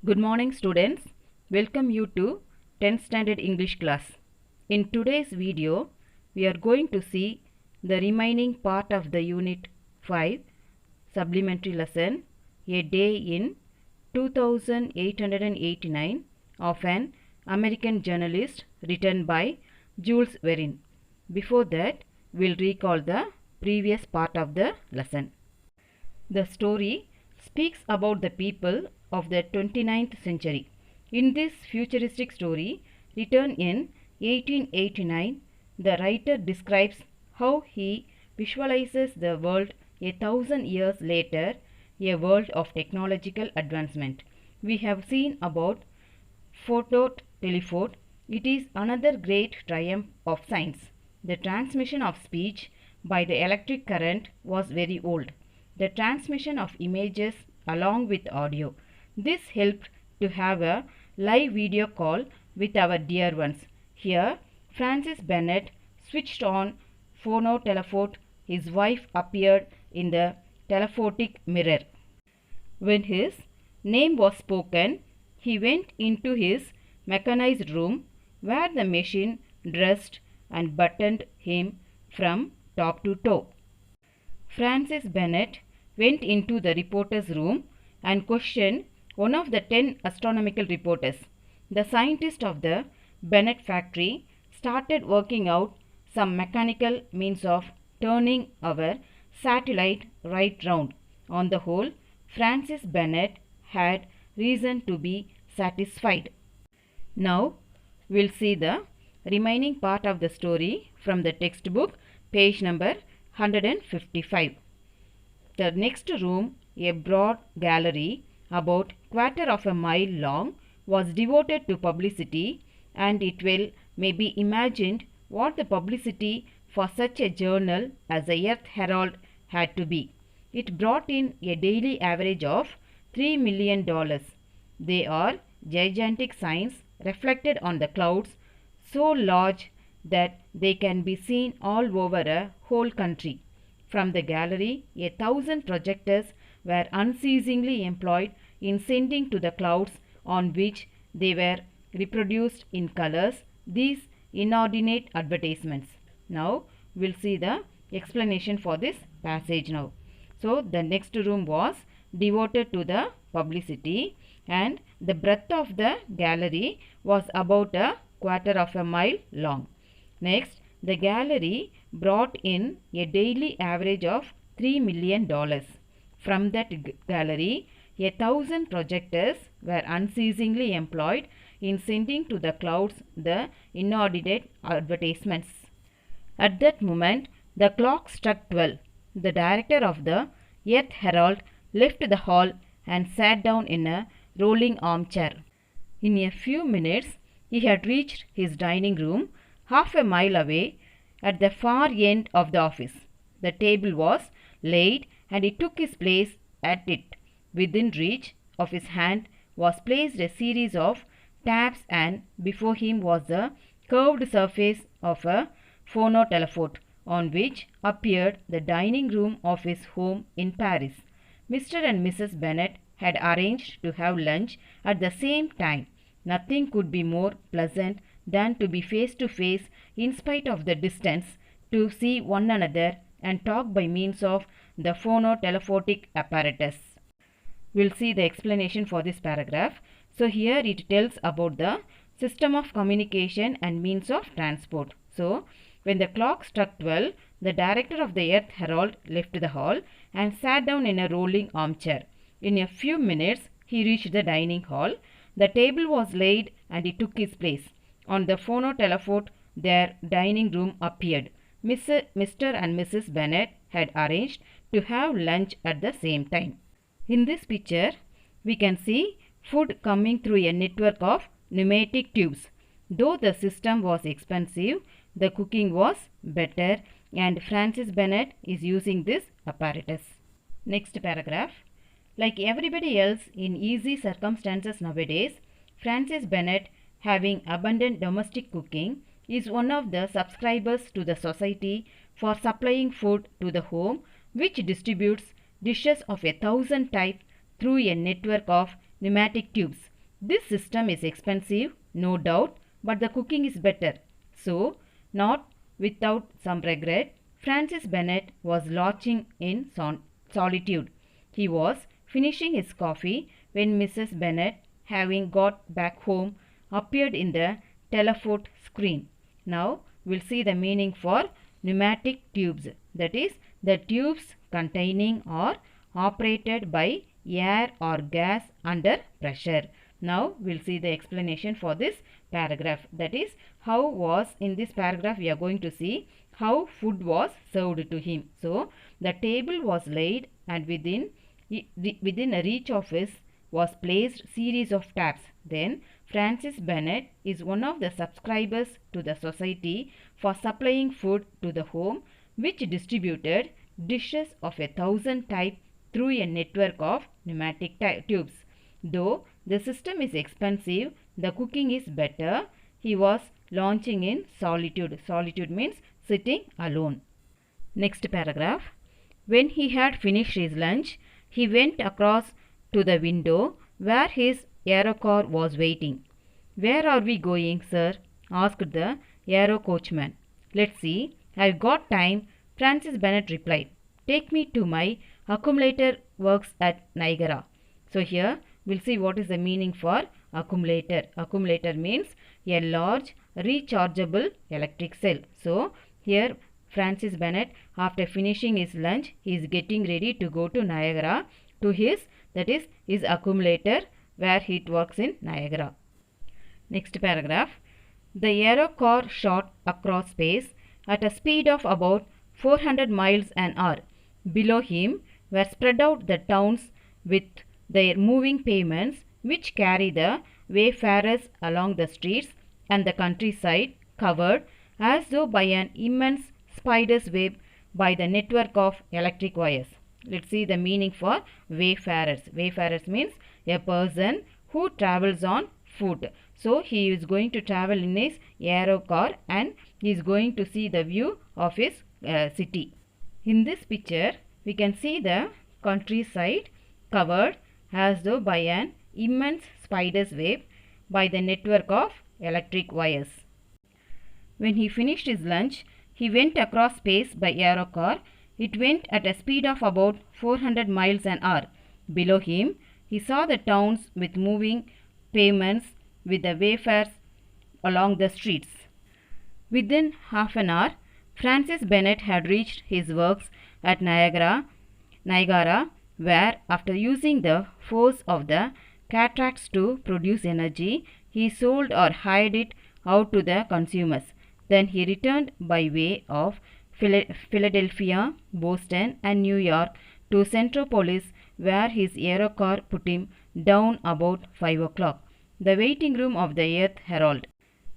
Good morning students. Welcome you to 10th standard English class. In today's video, we are going to see the remaining part of the unit 5 supplementary lesson A Day in 2889 of an American journalist written by Jules Verne. Before that, we'll recall the previous part of the lesson. The story speaks about the people of the 29th century. In this futuristic story, written in 1889, the writer describes how he visualizes the world 1,000 years later, a world of technological advancement. We have seen about phototelephone. It is another great triumph of science. The transmission of speech by the electric current was very old. The transmission of images along with audio. This helped to have a live video call with our dear ones. Here, Francis Bennett switched on phonotelephone. His wife appeared in the telephotic mirror. When his name was spoken, he went into his mechanized room where the machine dressed and buttoned him from top to toe. Francis Bennett went into the reporter's room and questioned one of the 10 astronomical reporters. The scientist of the Bennett factory started working out some mechanical means of turning our satellite right round. On the whole, Francis Bennett had reason to be satisfied. Now, we'll see the remaining part of the story from the textbook, page number 155. The next room, a broad gallery about quarter of a mile long, was devoted to publicity, and it will may be imagined what the publicity for such a journal as the Earth Herald had to be. It brought in a daily average of $3 million. They are gigantic signs reflected on the clouds, so large that they can be seen all over a whole country. From the gallery, 1,000 projectors were unceasingly employed in sending to the clouds on which they were reproduced in colors these inordinate advertisements. Now, we'll see the explanation for this passage now. So, the next room was devoted to the publicity, and the breadth of the gallery was about a quarter of a mile long. Next, the gallery brought in a daily average of $3 million. From that gallery, 1,000 projectors were unceasingly employed in sending to the clouds the inordinate advertisements. At that moment, the clock struck 12. The director of the Earth Herald left the hall and sat down in a rolling armchair. In a few minutes, he had reached his dining room, half a mile away, at the far end of the office. The table was laid and he took his place at it. Within reach of his hand was placed a series of tabs, and before him was the curved surface of a phonotelephone on which appeared the dining room of his home in Paris. Mr. and Mrs. Bennett had arranged to have lunch at the same time. Nothing could be more pleasant than to be face to face in spite of the distance, to see one another and talk by means of the phonotelephonic apparatus. We'll see the explanation for this paragraph. So here it tells about the system of communication and means of transport. So when the clock struck 12, the director of the Earth Herald left the hall and sat down in a rolling armchair. In a few minutes, he reached the dining hall. The table was laid and he took his place. On the phonotelephone, their dining room appeared. Mr. and Mrs. Bennett had arranged to have lunch at the same time. In this picture, we can see food coming through a network of pneumatic tubes. Though the system was expensive, the cooking was better, and Francis Bennett is using this apparatus. Next paragraph. Like everybody else in easy circumstances nowadays, Francis Bennett, having abundant domestic cooking, is one of the subscribers to the Society for Supplying Food to the Home, which distributes dishes of 1,000 types through a network of pneumatic tubes. This system is expensive, no doubt, but the cooking is better. So, not without some regret, Francis Bennett was lodging in solitude. He was finishing his coffee when Mrs. Bennett, having got back home, appeared in the telephoto screen. Now we'll see the meaning for pneumatic tubes. That is, the tubes containing or operated by air or gas under pressure. Now we'll see the explanation for this paragraph. That is, how was in this paragraph we are going to see how food was served to him. So the table was laid and within a reach of his was placed series of taps. Then Francis Bennett is one of the subscribers to the Society for Supplying Food to the Home, which distributed dishes of 1,000 types through a network of pneumatic tubes. Though the system is expensive, the cooking is better. He was launching in solitude. Solitude means sitting alone. Next paragraph. When he had finished his lunch, he went across to the window where his aerocar was waiting. Where are we going, sir? Asked the aero coachman. Let's see. I've got time, Francis Bennett replied. Take me to my accumulator works at Niagara. So here we'll see what is the meaning for accumulator. Accumulator means a large rechargeable electric cell. So here Francis Bennett, after finishing his lunch, he is getting ready to go to Niagara to his accumulator where it works in Niagara. Next paragraph. The aero car shot across space at a speed of about 400 miles an hour. Below him were spread out the towns with their moving pavements which carry the wayfarers along the streets and the countryside covered as though by an immense spider's web by the network of electric wires. Let's see the meaning for wayfarers. Wayfarers means a person who travels on foot. So he is going to travel in his aero car and he is going to see the view of his city. In this picture, we can see the countryside covered as though by an immense spider's web by the network of electric wires. When he finished his lunch, he went across space by aero car. It went at a speed of about 400 miles an hour. Below him, he saw the towns with moving pavements with the wayfarers along the streets. Within half an hour, Francis Bennett had reached his works at Niagara, where, after using the force of the cataracts to produce energy, he sold or hired it out to the consumers. Then he returned by way of Philadelphia, Boston and New York to Centropolis, where his aero car put him down about 5 o'clock. The waiting room of the Earth Herald.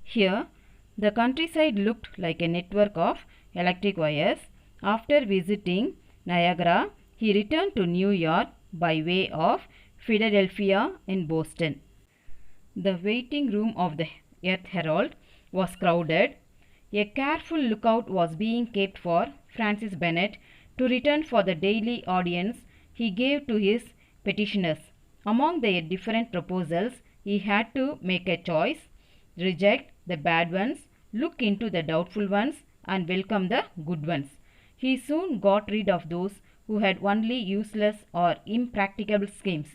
Here, the countryside looked like a network of electric wires. After visiting Niagara, he returned to New York by way of Philadelphia and Boston. The waiting room of the Earth Herald was crowded. A careful lookout was being kept for Francis Bennett to return for the daily audience he gave to his petitioners. Among their different proposals, he had to make a choice, reject the bad ones, look into the doubtful ones, and welcome the good ones. He soon got rid of those who had only useless or impracticable schemes.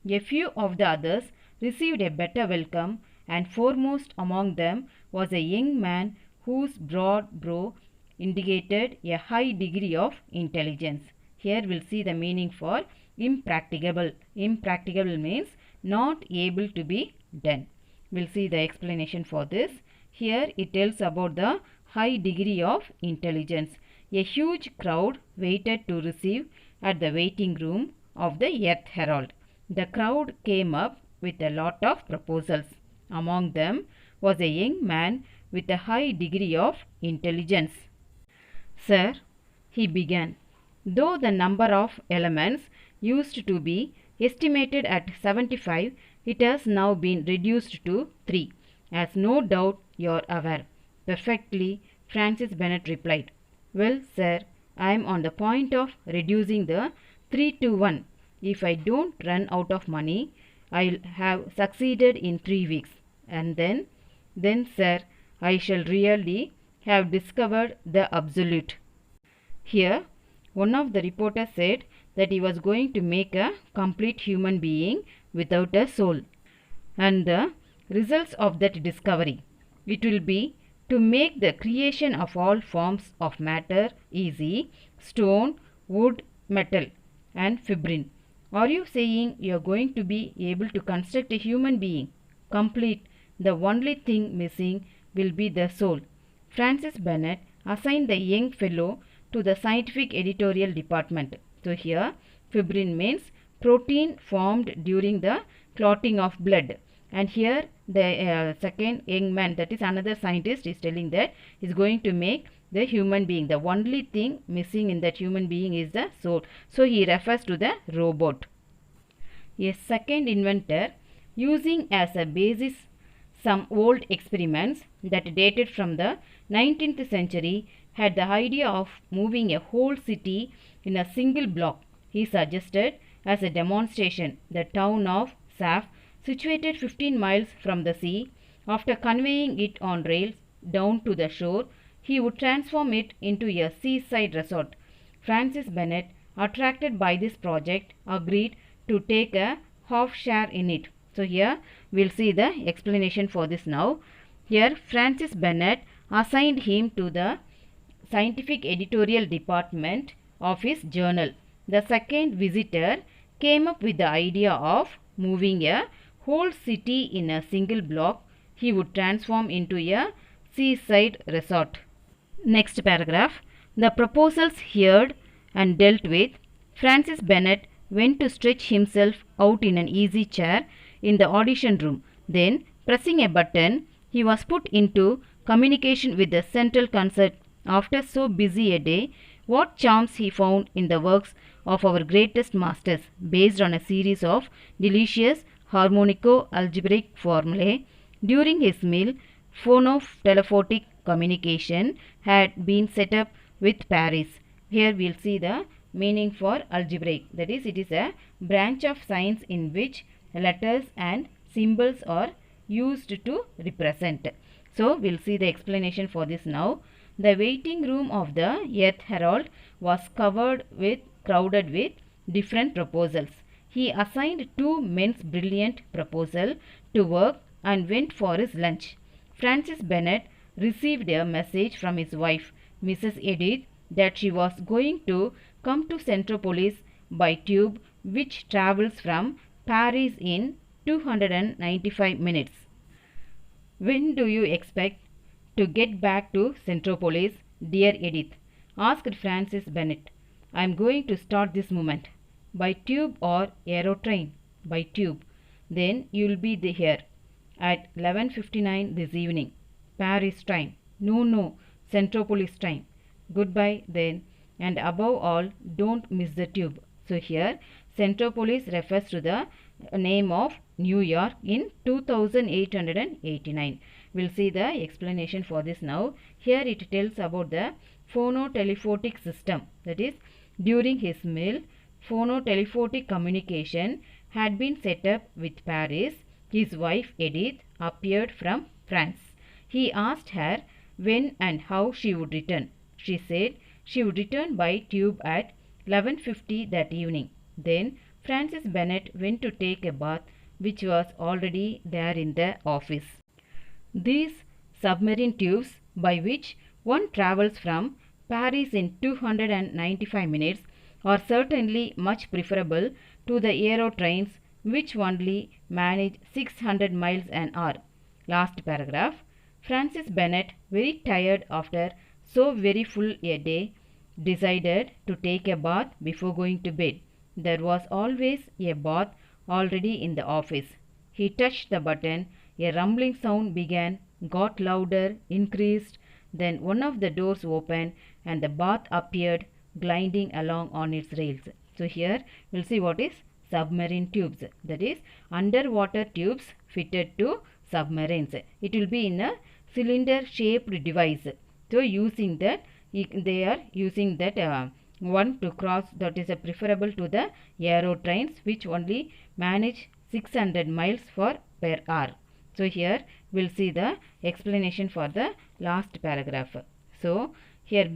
A few of the others received a better welcome, and foremost among them was a young man whose broad brow indicated a high degree of intelligence. Here we'll see the meaning for impracticable. Impracticable means not able to be done. We'll see the explanation for this. Here it tells about the high degree of intelligence. A huge crowd waited to receive at the waiting room of the Earth Herald. The crowd came up with a lot of proposals. Among them was a young man with a high degree of intelligence. Sir, he began, though the number of elements used to be estimated at 75, it has now been reduced to 3, as no doubt you are aware. Perfectly, Francis Bennett replied. Well, sir, I am on the point of reducing the 3 to 1. If I don't run out of money, I'll have succeeded in 3 weeks. And then, sir, I shall really have discovered the absolute. Here, one of the reporters said that he was going to make a complete human being without a soul. And the results of that discovery, it will be to make the creation of all forms of matter easy: stone, wood, metal, and fibrin. Are you saying you are going to be able to construct a human being complete? The only thing missing will be the soul. Francis Bennett assigned the young fellow to the scientific editorial department. So here, fibrin means protein formed during the clotting of blood. And here the second young man, that is another scientist, is telling that he is going to make the human being. The only thing missing in that human being is the soul. So he refers to the robot. A second inventor, using as a basis some old experiments that dated from the 19th century, had the idea of moving a whole city in a single block. He suggested as a demonstration the town of Saf, situated 15 miles from the sea. After conveying it on rails down to the shore, he would transform it into a seaside resort. Francis Bennett, attracted by this project, agreed to take a half share in it. So here we'll see the explanation for this now. Here Francis Bennett assigned him to the scientific editorial department of his journal. The second visitor came up with the idea of moving a whole city in a single block. He would transform into a seaside resort. Next paragraph. The proposals heard and dealt with, Francis Bennett went to stretch himself out in an easy chair in the audition room. Then, pressing a button, he was put into communication with the central concert. After so busy a day, what charms he found in the works of our greatest masters, based on a series of delicious harmonico-algebraic formulae. During his meal, phonotelephonic communication had been set up with Paris. Here we will see the meaning for algebraic. That is, it is a branch of science in which letters and symbols are used to represent. So, we will see the explanation for this now. The waiting room of the Earth Herald was crowded with different proposals. He assigned 2 men's brilliant proposal to work and went for his lunch. Francis Bennett received a message from his wife, Mrs. Edith, that she was going to come to Centropolis by tube, which travels from Paris in 295 minutes. When do you expect to get back to Centropolis, dear Edith? Asked Francis Bennett. I am going to start this moment. By tube or aerotrain? By tube. Then you will be here at 11:59 this evening. Paris time. No, Centropolis time. Goodbye then, and above all, don't miss the tube. So here, Centropolis refers to the name of New York in 2889. We'll see the explanation for this now. Here it tells about the phonotelephonic system. That is, during his meal, phonotelephonic communication had been set up with Paris. His wife Edith appeared from France. He asked her when and how she would return. She said she would return by tube at 11:50 that evening. Then Francis Bennett went to take a bath, which was already there in the office. These submarine tubes, by which one travels from Paris in 295 minutes, are certainly much preferable to the aero trains, which only manage 600 miles an hour. Last paragraph. Francis Bennett, very tired after so very full a day, decided to take a bath before going to bed. There was always a bath already in the office. He touched the button. A rumbling sound began, got louder, increased. Then one of the doors opened and the bath appeared, gliding along on its rails. So here we'll see what is submarine tubes. That is, underwater tubes fitted to submarines. It will be in a cylinder shaped device. So using that, they are using that one to cross, that is preferable to the aero trains, which only manage 600 miles per hour. So here we'll see the explanation for the last paragraph. So here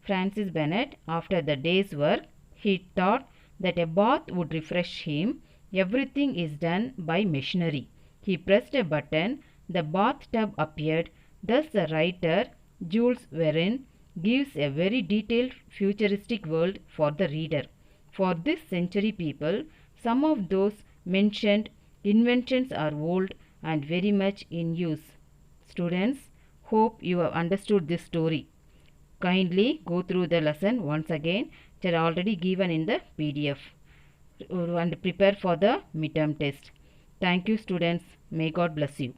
Francis Bennett, after the day's work, he thought that a bath would refresh him. Everything is done by machinery. He pressed a button, the bathtub appeared. Thus the writer, Jules Verne, gives a very detailed futuristic world for the reader. For this century people, some of those mentioned inventions are old and very much in use. Students, hope you have understood this story. Kindly go through the lesson once again. It is already given in the PDF and prepare for the midterm test. Thank you students. May God bless you.